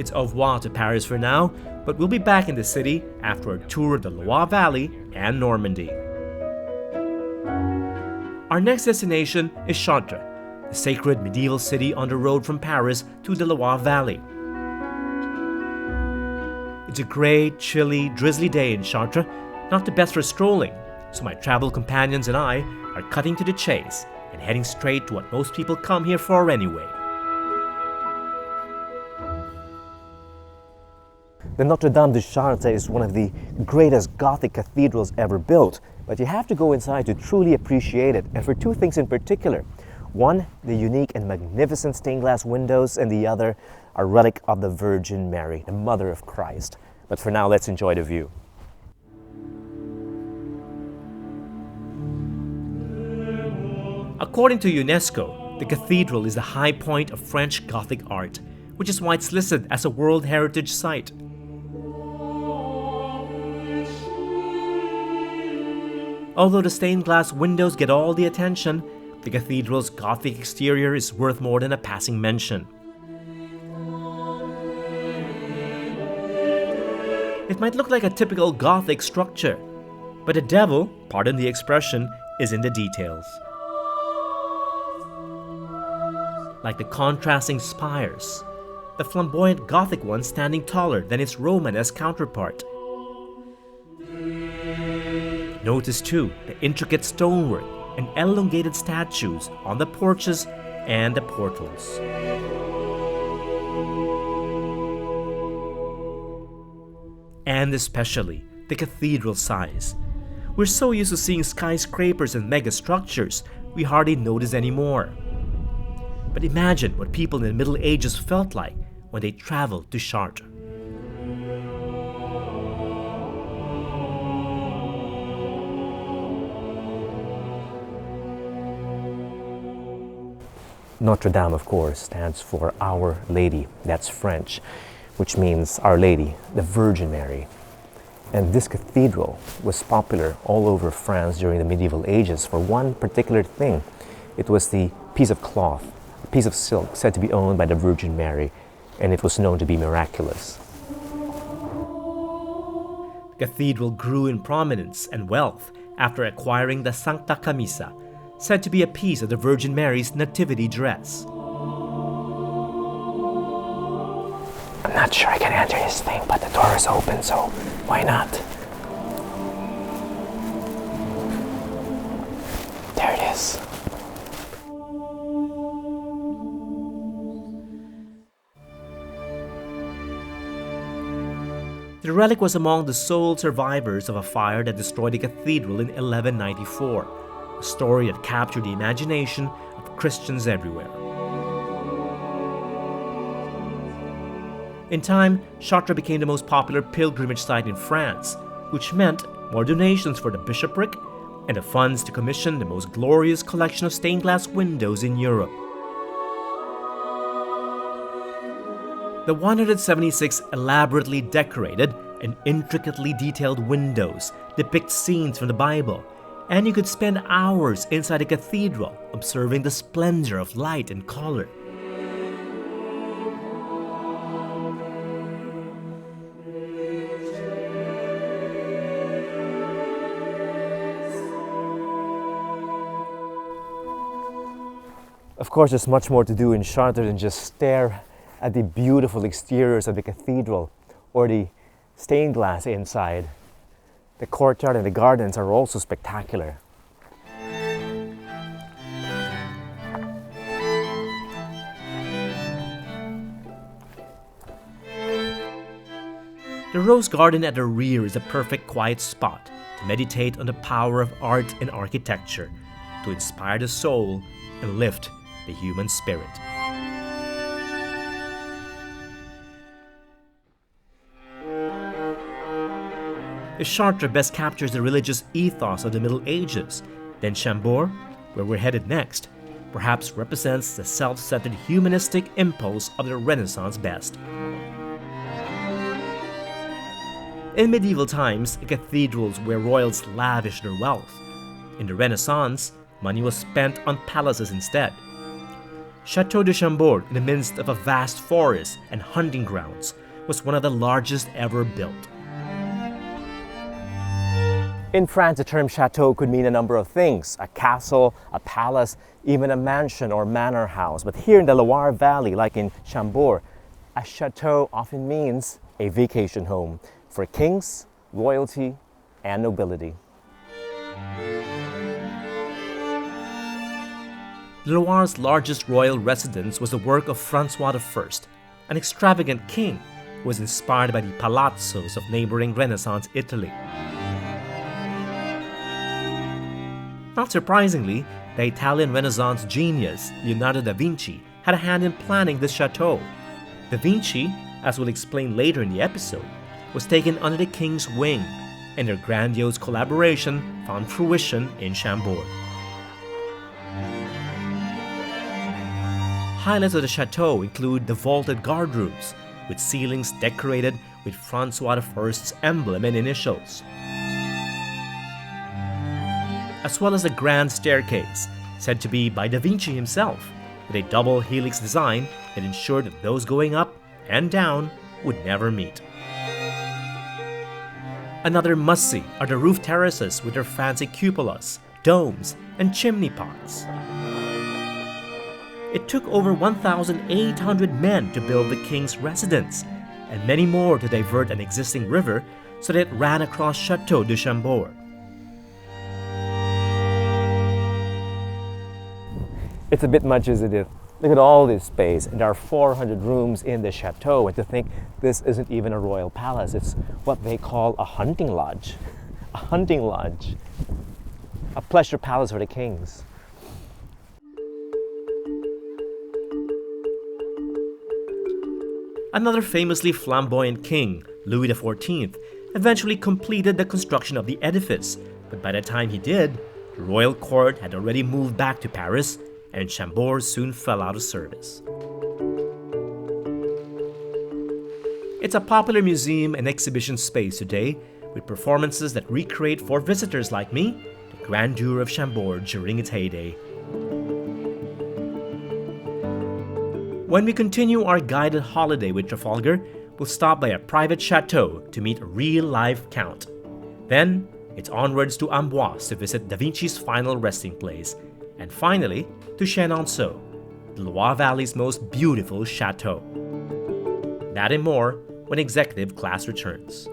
It's au revoir to Paris for now, but we'll be back in the city after a tour of the Loire Valley and Normandy. Our next destination is Chartres, the sacred medieval city on the road from Paris to the Loire Valley. It's a gray, chilly, drizzly day in Chartres, not the best for strolling, so my travel companions and I are cutting to the chase and heading straight to what most people come here for anyway. The Notre Dame de Chartres is one of the greatest Gothic cathedrals ever built, but you have to go inside to truly appreciate it, and for two things in particular. One, the unique and magnificent stained glass windows, and the other, a relic of the Virgin Mary, the Mother of Christ. But for now, let's enjoy the view. According to UNESCO, the cathedral is the high point of French Gothic art, which is why it's listed as a World Heritage Site. Although the stained glass windows get all the attention, the cathedral's Gothic exterior is worth more than a passing mention. It might look like a typical Gothic structure, but the devil, pardon the expression, is in the details. Like the contrasting spires, the flamboyant Gothic one standing taller than its Romanesque counterpart. Notice too the intricate stonework and elongated statues on the porches and the portals. And especially the cathedral size. We're so used to seeing skyscrapers and mega structures, we hardly notice anymore. But imagine what people in the Middle Ages felt like when they traveled to Chartres. Notre Dame, of course, stands for Our Lady. That's French, which means Our Lady, the Virgin Mary. And this cathedral was popular all over France during the medieval ages for one particular thing. It was the piece of cloth, a piece of silk said to be owned by the Virgin Mary, and it was known to be miraculous. The cathedral grew in prominence and wealth after acquiring the Sancta Camisa, said to be a piece of the Virgin Mary's nativity dress. I'm not sure I can enter this thing, but the door is open, so why not? There it is. The relic was among the sole survivors of a fire that destroyed the cathedral in 1194, a story that captured the imagination of Christians everywhere. In time, Chartres became the most popular pilgrimage site in France, which meant more donations for the bishopric and the funds to commission the most glorious collection of stained glass windows in Europe. The 176 elaborately decorated and intricately detailed windows depict scenes from the Bible, and you could spend hours inside a cathedral observing the splendor of light and color. Of course, there's much more to do in Chartres than just stare at the beautiful exteriors of the cathedral or the stained glass inside. The courtyard and the gardens are also spectacular. The rose garden at the rear is a perfect quiet spot to meditate on the power of art and architecture, to inspire the soul and lift the human spirit. If Chartres best captures the religious ethos of the Middle Ages, then Chambord, where we're headed next, perhaps represents the self-centered humanistic impulse of the Renaissance best. In medieval times, cathedrals were royals lavished their wealth. In the Renaissance, money was spent on palaces instead. Chateau de Chambord, in the midst of a vast forest and hunting grounds, was one of the largest ever built. In France, the term chateau could mean a number of things: a castle, a palace, even a mansion or manor house. But here in the Loire Valley, like in Chambord, a chateau often means a vacation home for kings, royalty, and nobility. Loire's largest royal residence was the work of Francois I, an extravagant king who was inspired by the palazzos of neighboring Renaissance Italy. Not surprisingly, the Italian Renaissance genius Leonardo da Vinci had a hand in planning this chateau. Da Vinci, as we'll explain later in the episode, was taken under the king's wing, and their grandiose collaboration found fruition in Chambord. Highlights of the chateau include the vaulted guard rooms, with ceilings decorated with Francois I's emblem and initials, as well as a grand staircase, said to be by Da Vinci himself, with a double helix design that ensured that those going up and down would never meet. Another must-see are the roof terraces with their fancy cupolas, domes, and chimney pots. It took over 1,800 men to build the king's residence, and many more to divert an existing river so that it ran across Chateau de Chambord. It's a bit much, isn't it? Look at all this space, and there are 400 rooms in the chateau, and to think this isn't even a royal palace, it's what they call a hunting lodge. A hunting lodge. A pleasure palace for the kings. Another famously flamboyant king, Louis XIV, eventually completed the construction of the edifice, but by the time he did, the royal court had already moved back to Paris, and Chambord soon fell out of service. It's a popular museum and exhibition space today, with performances that recreate for visitors like me the grandeur of Chambord during its heyday. When we continue our guided holiday with Trafalgar, we'll stop by a private chateau to meet a real-life count. Then, it's onwards to Amboise to visit Da Vinci's final resting place, and finally to Chenonceau, the Loire Valley's most beautiful chateau. That and more when Executive Class returns.